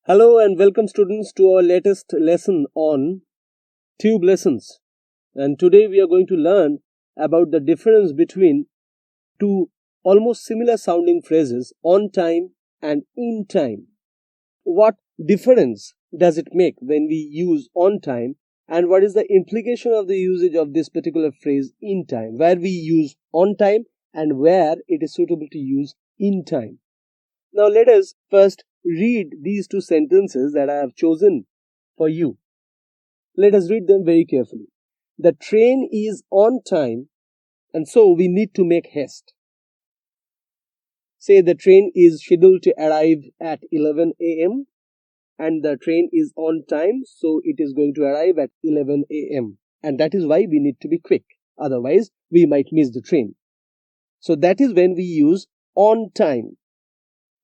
Hello and welcome students to our latest lesson on tube lessons. And today we are going to learn about the difference between two almost similar sounding phrases, on time and in time. What difference does it make when we use on time, and what is the implication of the usage of this particular phrase in time, where we use on time and where it is suitable to use in time. Now let us first read these two sentences that I have chosen for you. Let us read them very carefully. The train is on time and so we need to make haste. Say the train is scheduled to arrive at 11 a.m. and the train is on time, so it is going to arrive at 11 a.m. and that is why we need to be quick. Otherwise, we might miss the train. So that is when we use on time,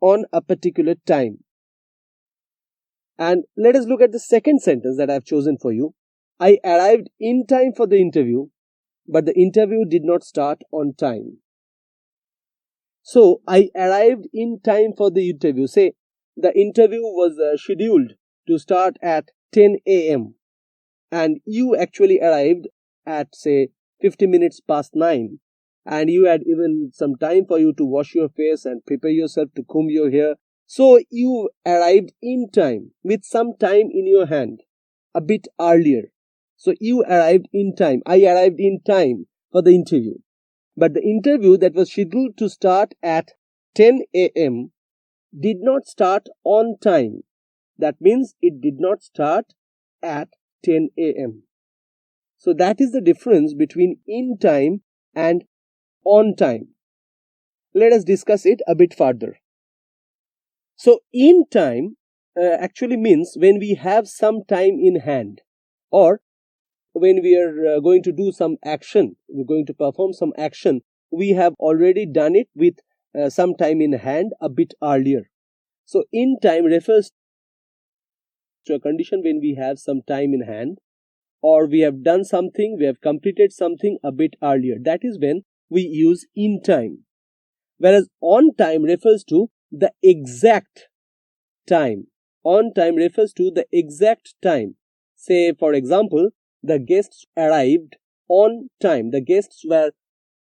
on a particular time. And let us look at the second sentence that I have chosen for you. I arrived in time for the interview, but the interview did not start on time. So, I arrived in time for the interview. Say, the interview was scheduled to start at 10 a.m. and you actually arrived at, say, 50 minutes past 9. And you had even some time for you to wash your face and prepare yourself to comb your hair. So you arrived in time with some time in your hand, a bit earlier. So you arrived in time. I arrived in time for the interview. But the interview that was scheduled to start at 10 a.m. did not start on time. That means it did not start at 10 a.m. So that is the difference between in time and on time. Let us discuss it a bit further. So in time actually means when we have some time in hand, or when we are going to do some action, we're going to perform some action, we have already done it with some time in hand a bit earlier. So in time refers to a condition when we have some time in hand, or we have done something, we have completed something a bit earlier. That is when we use in time. Whereas on time refers to the exact time. On time refers to the exact time. Say, for example, the guests arrived on time. The guests were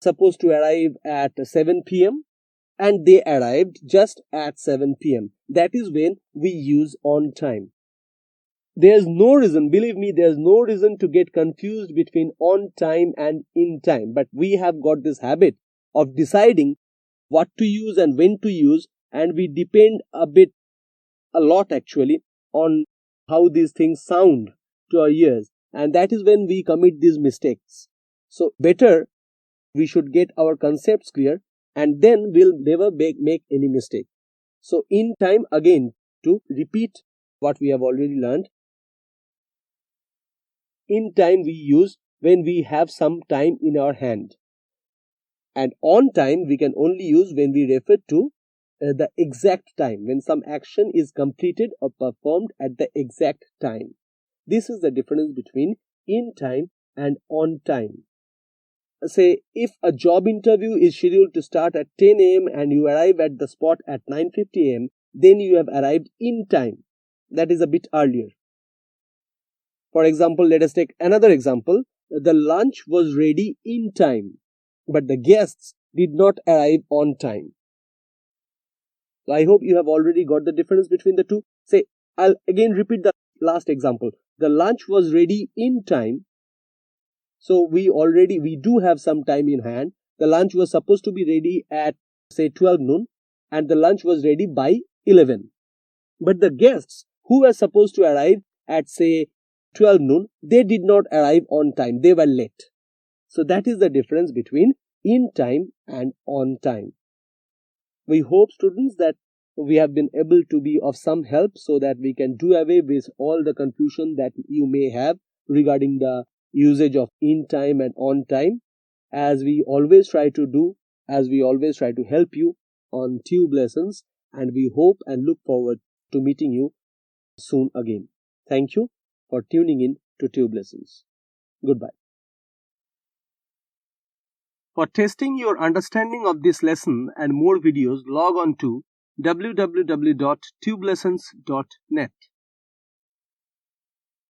supposed to arrive at 7 p.m. and they arrived just at 7 p.m. That is when we use on time. There's no reason, believe me, there's no reason to get confused between on time and in time. But we have got this habit of deciding what to use and when to use, and we depend a lot actually on how these things sound to our ears, and that is when we commit these mistakes. So better we should get our concepts clear, and then we'll never make any mistake. So in time, again, to repeat what we have already learned, in time we use when we have some time in our hand, and on time we can only use when we refer to the exact time, when some action is completed or performed at the exact time. This is the difference between in time and on time. Say, if a job interview is scheduled to start at 10 a.m. and you arrive at the spot at 9:50 a.m., then you have arrived in time. That is a bit earlier. For example, let us take another example. The lunch was ready in time, but the guests did not arrive on time. So I hope you have already got the difference between the two. Say, I'll again repeat the last example. The lunch was ready in time. So we do have some time in hand. The lunch was supposed to be ready at, say, 12 noon, and the lunch was ready by 11. But the guests who were supposed to arrive at, say, 12 noon, they did not arrive on time. They were late. So that is the difference between in time and on time. We hope, students, that we have been able to be of some help so that we can do away with all the confusion that you may have regarding the usage of in time and on time, as we always try to do, as we always try to help you on tube lessons, and we hope and look forward to meeting you soon again. Thank you for tuning in to tube lessons. Goodbye. For testing your understanding of this lesson and more videos, log on to www.tubelessons.net.